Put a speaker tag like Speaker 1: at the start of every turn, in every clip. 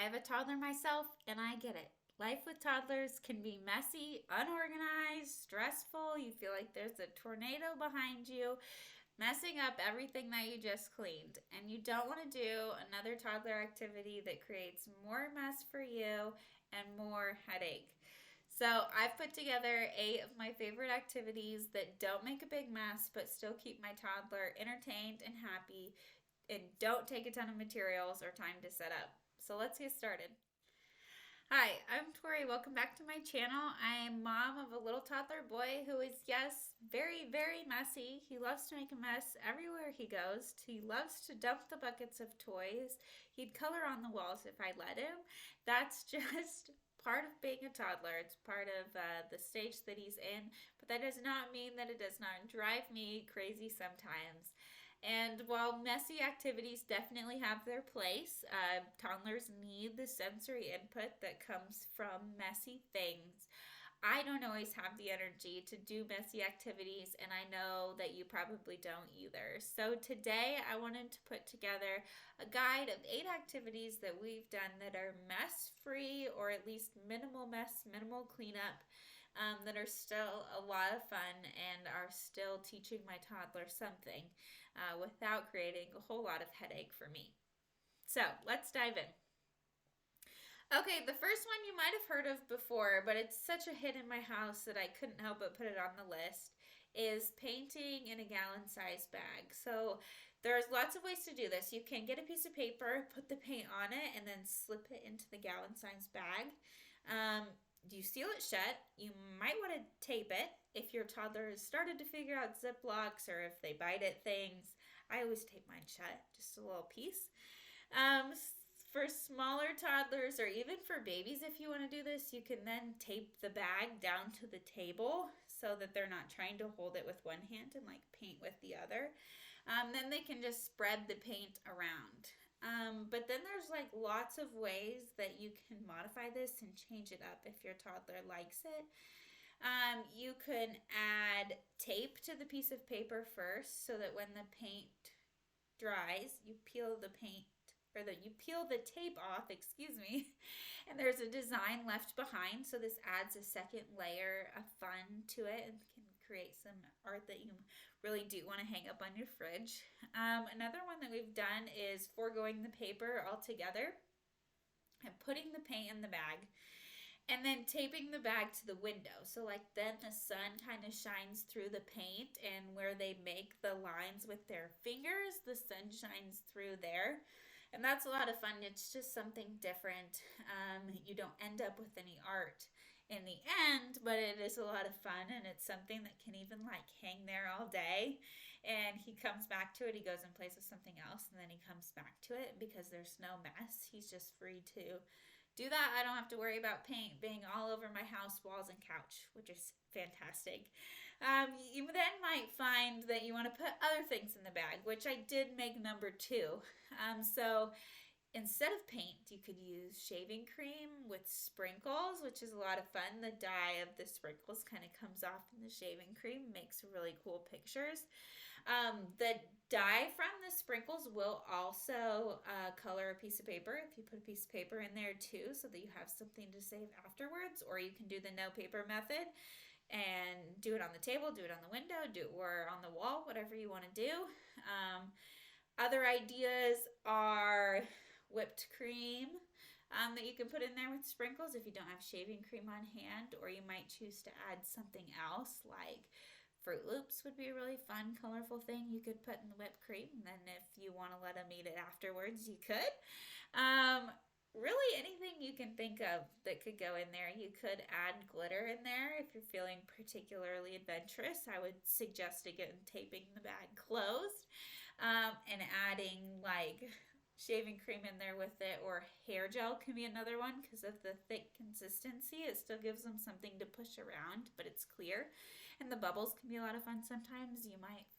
Speaker 1: I have a toddler myself, and I get it. Life with toddlers can be messy, unorganized, stressful. You feel like there's a tornado behind you, messing up everything that you just cleaned. And you don't want to do another toddler activity that creates more mess for you and more headache. So, I've put together 8 of my favorite activities that don't make a big mess but still keep my toddler entertained and happy and don't take a ton of materials or time to set up. So let's get started. Hi, I'm Tori. Welcome back to my channel. I'm mom of a little toddler boy who is, yes, very, very messy. He loves to make a mess everywhere he goes. He loves to dump the buckets of toys. He'd color on the walls if I let him. That's just part of being a toddler. It's part of the stage that he's in, but that does not mean that it does not drive me crazy sometimes. And while messy activities definitely have their place, toddlers need the sensory input that comes from messy things. I don't always have the energy to do messy activities, and I know that you probably don't either. So today I wanted to put together a guide of 8 activities that we've done that are mess free or at least minimal mess, minimal cleanup, that are still a lot of fun and are still teaching my toddler something without creating a whole lot of headache for me. So let's dive in. Okay, the first one you might have heard of before, but it's such a hit in my house that I couldn't help but put it on the list, is painting in a gallon-sized bag. So there's lots of ways to do this. You can get a piece of paper, put the paint on it, and then slip it into the gallon-sized bag. You seal it shut. You might want to tape it if your toddler has started to figure out zip locks or if they bite at things. I always tape mine shut, just a little piece. For smaller toddlers or even for babies, if you want to do this, you can then tape the bag down to the table so that they're not trying to hold it with one hand and like paint with the other. Then they can just spread the paint around. But then there's like lots of ways that you can modify this and change it up if your toddler likes it. You can add tape to the piece of paper first so that when the paint dries, you peel the paint or that you peel the tape off, excuse me, and there's a design left behind. So this adds a second layer of fun to it and can create some art that you really do want to hang up on your fridge. Another one that we've done is foregoing the paper altogether and putting the paint in the bag and then taping the bag to the window. So like then the sun kind of shines through the paint, and where they make the lines with their fingers, the sun shines through there. And that's a lot of fun. It's just something different. You don't end up with any art in the end, but it is a lot of fun, and it's something that can even like hang there all day. And he comes back to it, he goes and plays with something else, and then he comes back to it because there's no mess. He's just free to do that. I don't have to worry about paint being all over my house, walls, and couch, which is fantastic. You then might find that you want to put other things in the bag, which I did make number 2. So instead of paint, you could use shaving cream with sprinkles, which is a lot of fun. The dye of the sprinkles kind of comes off in the shaving cream, makes really cool pictures. The dye from the sprinkles will also color a piece of paper if you put a piece of paper in there too, so that you have something to save afterwards. Or you can do the no paper method and do it on the table, do it on the window, do it or on the wall, whatever you want to do. Other ideas are whipped cream that you can put in there with sprinkles if you don't have shaving cream on hand, or you might choose to add something else like Fruit Loops would be a really fun, colorful thing you could put in the whipped cream. And then if you want to let them eat it afterwards, you could. Really anything you can think of that could go in there. You could add glitter in there if you're feeling particularly adventurous. I would suggest again taping the bag closed, and adding like shaving cream in there with it, or hair gel can be another one because of the thick consistency. It still gives them something to push around, but it's clear. And the bubbles can be a lot of fun sometimes. You might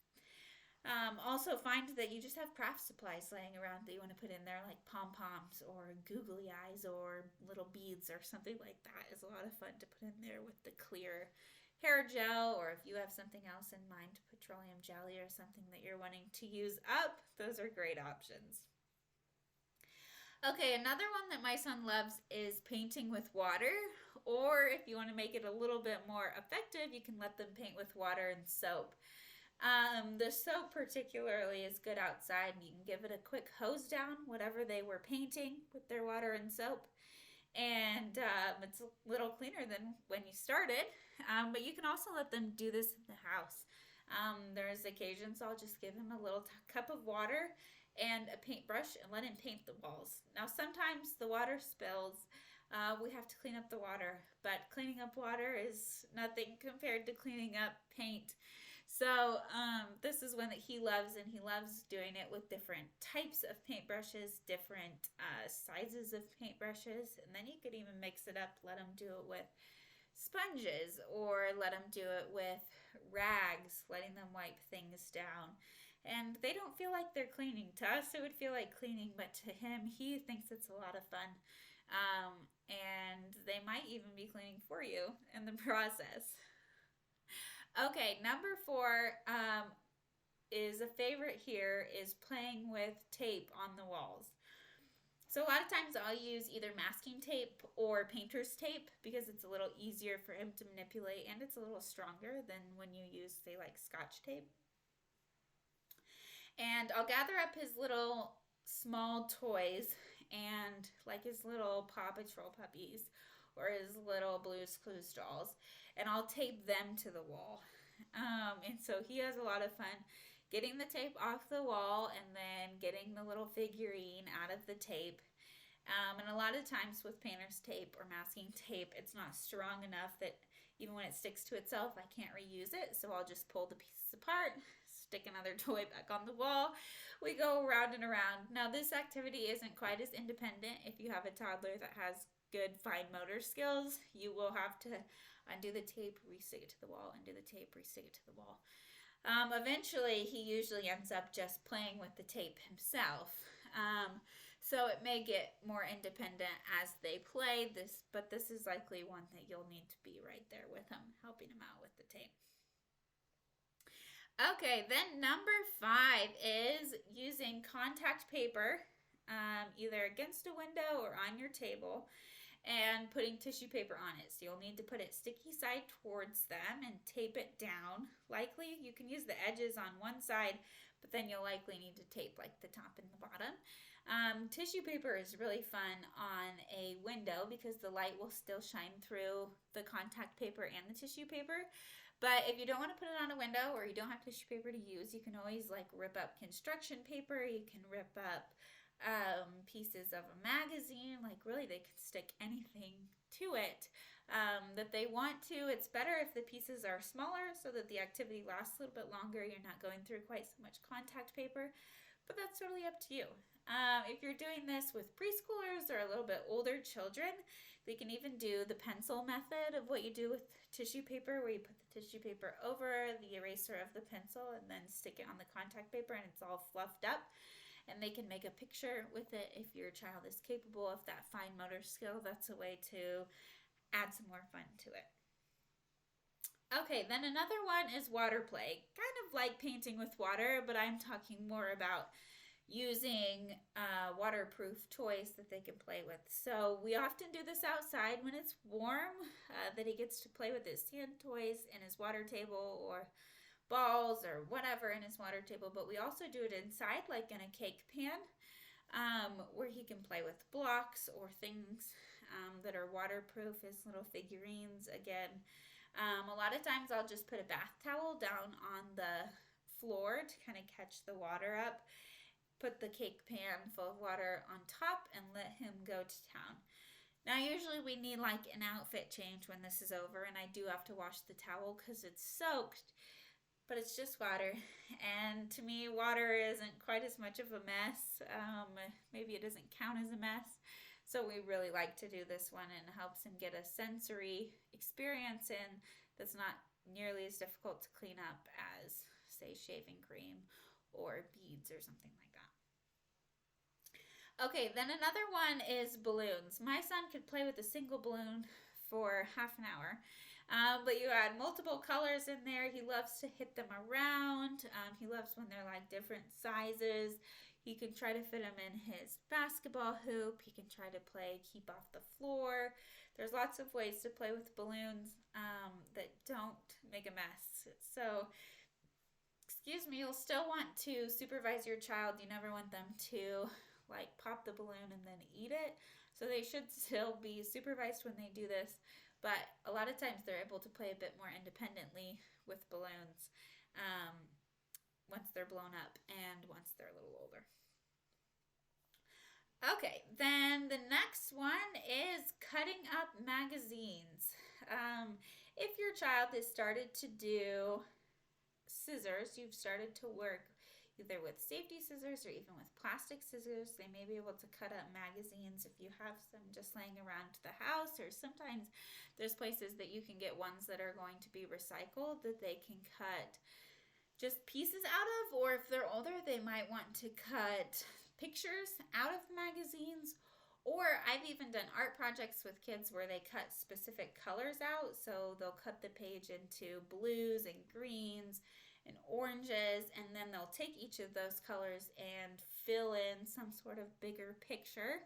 Speaker 1: also find that you just have craft supplies laying around that you want to put in there, like pom-poms or googly eyes or little beads or something like that. Is a lot of fun to put in there with the clear hair gel, or if you have something else in mind, petroleum jelly or something that you're wanting to use up, those are great options. Okay, another one that my son loves is painting with water. Or if you want to make it a little bit more effective, you can let them paint with water and soap. The soap particularly is good outside. You can give it a quick hose down, whatever they were painting with their water and soap, and it's a little cleaner than when you started. But you can also let them do this in the house. There's occasions I'll just give him a little cup of water and a paintbrush and let him paint the walls. Now, sometimes the water spills. We have to clean up the water, but cleaning up water is nothing compared to cleaning up paint. So this is one that he loves, and he loves doing it with different types of paintbrushes, different sizes of paintbrushes, and then you could even mix it up. Let him do it with sponges, or let him do it with rags, letting them wipe things down. And they don't feel like they're cleaning. To us, it would feel like cleaning, but to him, he thinks it's a lot of fun. And they might even be cleaning for you in the process. Okay, number four is a favorite here is playing with tape on the walls. So a lot of times I'll use either masking tape or painter's tape because it's a little easier for him to manipulate, and it's a little stronger than when you use, say, like Scotch tape. And I'll gather up his little small toys and like his little Paw Patrol puppies or his little Blue's Clues dolls, and I'll tape them to the wall. And so he has a lot of fun getting the tape off the wall and then getting the little figurine out of the tape. And a lot of times with painter's tape or masking tape, it's not strong enough that even when it sticks to itself, I can't reuse it. So I'll just pull the pieces apart, stick another toy back on the wall. We go around and around. Now, this activity isn't quite as independent. If you have a toddler that has good fine motor skills, you will have to undo the tape, re-stick it to the wall, undo the tape, re-stick it to the wall. Eventually, he usually ends up just playing with the tape himself. So it may get more independent as they play this, but this is likely one that you'll need to be right there with him, helping him out with the tape. Okay, then number 5 is using contact paper, either against a window or on your table, and putting tissue paper on it. So you'll need to put it sticky side towards them and tape it down. Likely you can use the edges on one side, but then you'll likely need to tape like the top and the bottom. Tissue paper is really fun on a window because the light will still shine through the contact paper and the tissue paper. But if you don't want to put it on a window or you don't have tissue paper to use, you can always like rip up construction paper. You can rip up pieces of a magazine. Like really, they can stick anything to it that they want to. It's better if the pieces are smaller so that the activity lasts a little bit longer. You're not going through quite so much contact paper, but that's totally up to you. If you're doing this with preschoolers or a little bit older children, they can even do the pencil method of what you do with tissue paper, where you put the tissue paper over the eraser of the pencil and then stick it on the contact paper and it's all fluffed up. And they can make a picture with it if your child is capable of that fine motor skill. That's a way to add some more fun to it. Okay, then another one is water play. Kind of like painting with water, but I'm talking more about using waterproof toys that they can play with. So we often do this outside when it's warm, that he gets to play with his sand toys and his water table or balls or whatever in his water table, but we also do it inside, like in a cake pan, where he can play with blocks or things that are waterproof, his little figurines again. A lot of times I'll just put a bath towel down on the floor to kind of catch the water up, put the cake pan full of water on top, and let him go to town. Now, usually we need like an outfit change when this is over, and I do have to wash the towel because it's soaked. But it's just water, and to me, water isn't quite as much of a mess. Maybe it doesn't count as a mess. So we really like to do this one, and it helps him get a sensory experience in that's not nearly as difficult to clean up as, say, shaving cream or beads or something like that. Okay, then another one is balloons. My son could play with a single balloon for half an hour. But you add multiple colors in there. He loves to hit them around. He loves when they're like different sizes. He can try to fit them in his basketball hoop. He can try to play keep off the floor. There's lots of ways to play with balloons that don't make a mess. So, excuse me, you'll still want to supervise your child. You never want them to like pop the balloon and then eat it. So they should still be supervised when they do this. But a lot of times they're able to play a bit more independently with balloons once they're blown up and once they're a little older. Okay, then the next one is cutting up magazines. If your child has started to do scissors, you've started to work either with safety scissors or even with plastic scissors, they may be able to cut up magazines if you have some just laying around the house, or sometimes there's places that you can get ones that are going to be recycled that they can cut just pieces out of, or if they're older, they might want to cut pictures out of magazines. Or I've even done art projects with kids where they cut specific colors out. So they'll cut the page into blues and greens and oranges, and then they'll take each of those colors and fill in some sort of bigger picture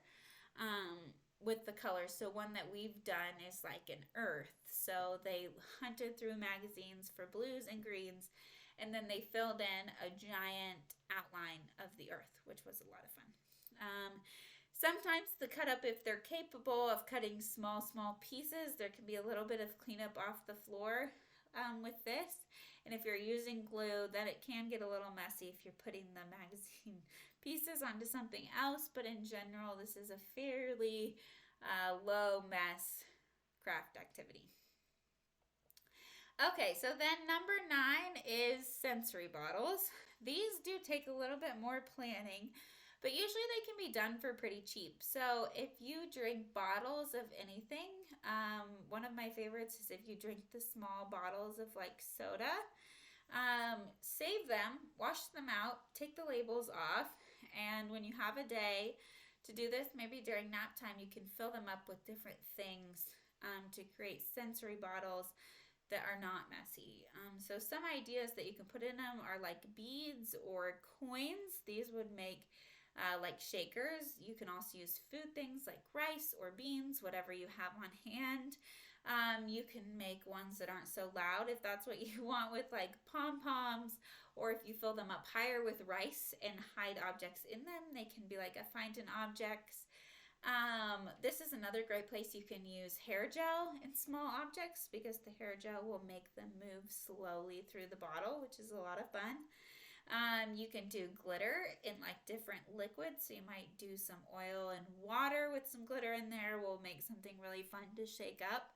Speaker 1: with the colors. So one that we've done is like an earth. So they hunted through magazines for blues and greens, and then they filled in a giant outline of the earth, which was a lot of fun. Sometimes the cut up, if they're capable of cutting small pieces, there can be a little bit of cleanup off the floor with this. And if you're using glue, then it can get a little messy if you're putting the magazine pieces onto something else. But in general, this is a fairly low mess craft activity. Okay, so then number 9 is sensory bottles. These do take a little bit more planning, but usually they can be done for pretty cheap. So if you drink bottles of anything, one of my favorites is if you drink the small bottles of like soda, save them, wash them out, take the labels off, and when you have a day to do this, maybe during nap time, you can fill them up with different things to create sensory bottles that are not messy. So some ideas that you can put in them are like beads or coins. These would make like shakers. You can also use food things like rice or beans, whatever you have on hand. You can make ones that aren't so loud if that's what you want, with like pom-poms, or if you fill them up higher with rice and hide objects in them, they can be like a find an objects. This is another great place you can use hair gel in small objects, because the hair gel will make them move slowly through the bottle, which is a lot of fun. You can do glitter in like different liquids. So you might do some oil and water with some glitter in there. Will make something really fun to shake up.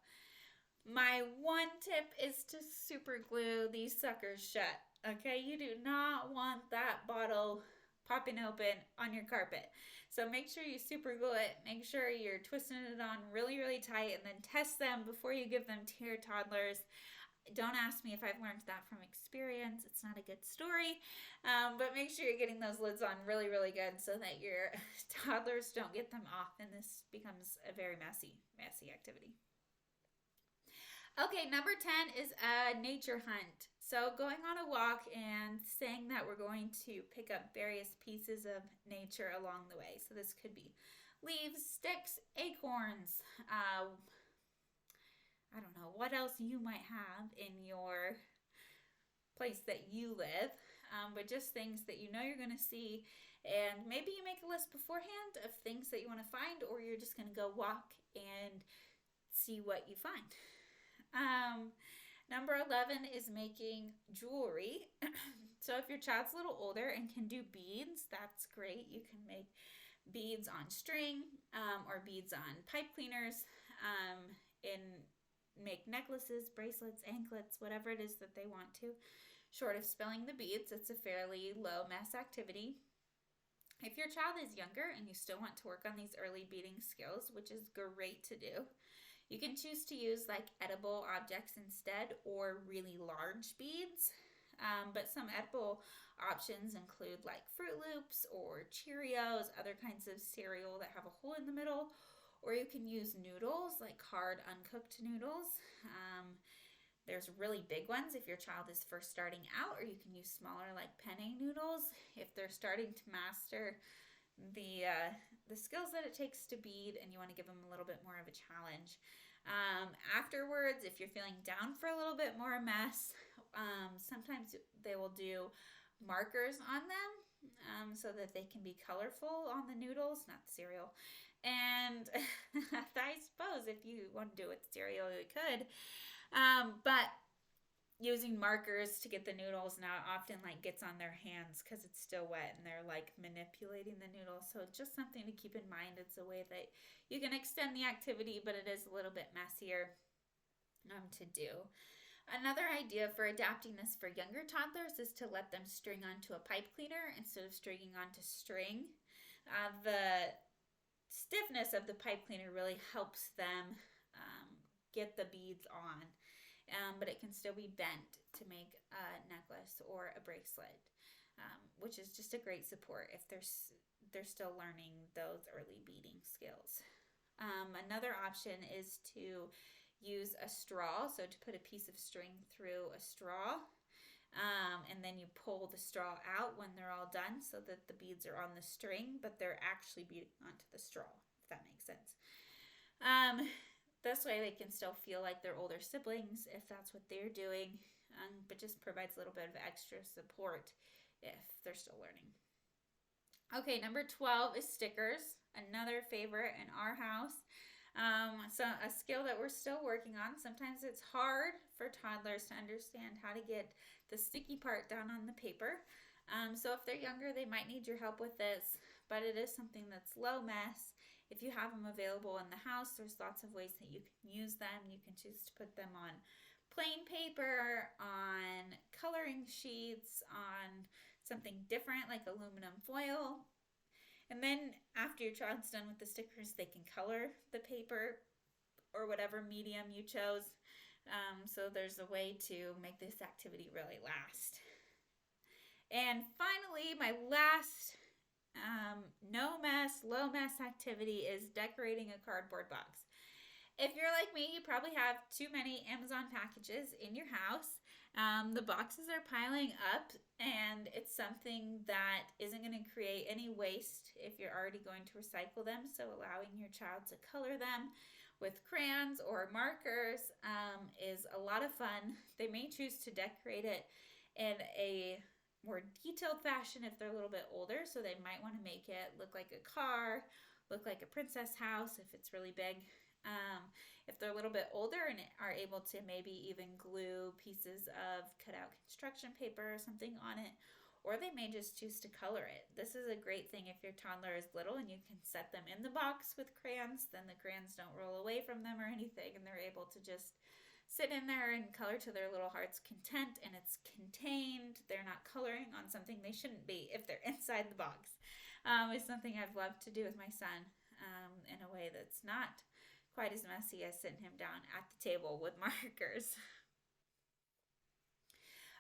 Speaker 1: My one tip is to super glue these suckers shut. Okay, you do not want that bottle popping open on your carpet. So make sure you super glue it. Make sure you're twisting it on really, really tight, and then test them before you give them to your toddlers. Don't ask me if I've learned that from experience. It's not a good story. But make sure you're getting those lids on really, really good so that your toddlers don't get them off, and this becomes a very messy activity. Okay, number 10 is a nature hunt. So going on a walk and saying that we're going to pick up various pieces of nature along the way. So this could be leaves, sticks, acorns, I don't know what else you might have in your place that you live, but just things that you know you're going to see. And maybe you make a list beforehand of things that you want to find, or you're just going to go walk and see what you find. Number 11 is making jewelry. So if your child's a little older and can do beads, that's great. You can make beads on string or beads on pipe cleaners, and make necklaces, bracelets, anklets, whatever it is that they want to. Short of spilling the beads, it's a fairly low mess activity. If your child is younger and you still want to work on these early beading skills, which is great to do, you can choose to use like edible objects instead, or really large beads. But some edible options include like Fruit Loops or Cheerios, other kinds of cereal that have a hole in the middle. Or you can use noodles, like hard uncooked noodles. There's really big ones if your child is first starting out, or you can use smaller like penne noodles if they're starting to master the uh, the skills that it takes to bead, and you want to give them a little bit more of a challenge. Afterwards, if you're feeling down for a little bit more mess, sometimes they will do markers on them so that they can be colorful on the noodles, not the cereal. And I suppose if you want to do it with cereal, you could. But using markers to get the noodles now often like gets on their hands because it's still wet and they're like manipulating the noodles. So just something to keep in mind. It's a way that you can extend the activity, but it is a little bit messier to do. Another idea for adapting this for younger toddlers is to let them string onto a pipe cleaner instead of stringing onto string. The stiffness of the pipe cleaner really helps them get the beads on, but it can still be bent to make a necklace or a bracelet, which is just a great support if they're still learning those early beading skills. Another option is to use a straw, so to put a piece of string through a straw, and then you pull the straw out when they're all done so that the beads are on the string, but they're actually beading onto the straw, if that makes sense. This way they can still feel like they're older siblings if that's what they're doing, but just provides a little bit of extra support if they're still learning. Okay, number 12 is stickers, another favorite in our house. So a skill that we're still working on. Sometimes it's hard for toddlers to understand how to get the sticky part down on the paper. So if they're younger, they might need your help with this, but it is something that's low mess. If you have them available in the house, there's lots of ways that you can use them. You can choose to put them on plain paper, on coloring sheets, on something different like aluminum foil. And then after your child's done with the stickers, they can color the paper or whatever medium you chose. So there's a way to make this activity really last. And finally, my last no mess, low mess activity is decorating a cardboard box. If you're like me, you probably have too many Amazon packages in your house. The boxes are piling up, and it's something that isn't going to create any waste if you're already going to recycle them. So allowing your child to color them with crayons or markers is a lot of fun. They may choose to decorate it in a more detailed fashion if they're a little bit older, so they might want to make it look like a car, look like a princess house if it's really big. If they're a little bit older and are able to maybe even glue pieces of cut out construction paper or something on it, or they may just choose to color it. This is a great thing if your toddler is little and you can set them in the box with crayons, then the crayons don't roll away from them or anything, and they're able to just sit in there and color to their little heart's content, and it's contained. They're not coloring on something they shouldn't be if they're inside the box. It's something I've loved to do with my son in a way that's not quite as messy as sitting him down at the table with markers.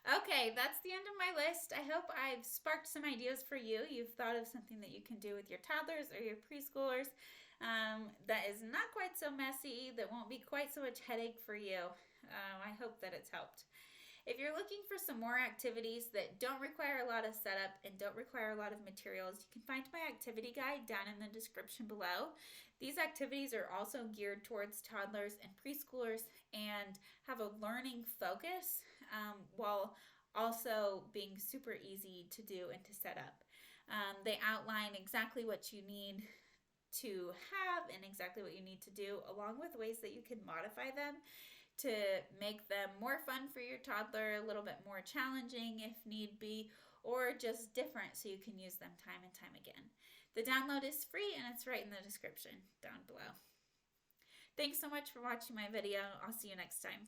Speaker 1: Okay, that's the end of my list. I hope I've sparked some ideas for you. You've thought of something that you can do with your toddlers or your preschoolers that is not quite so messy, that won't be quite so much headache for you. I hope that it's helped. If you're looking for some more activities that don't require a lot of setup and don't require a lot of materials, you can find my activity guide down in the description below. These activities are also geared towards toddlers and preschoolers and have a learning focus while also being super easy to do and to set up. They outline exactly what you need to have and exactly what you need to do, along with ways that you can modify them to make them more fun for your toddler, a little bit more challenging if need be, or just different so you can use them time and time again. The download is free and it's right in the description down below. Thanks so much for watching my video. I'll see you next time.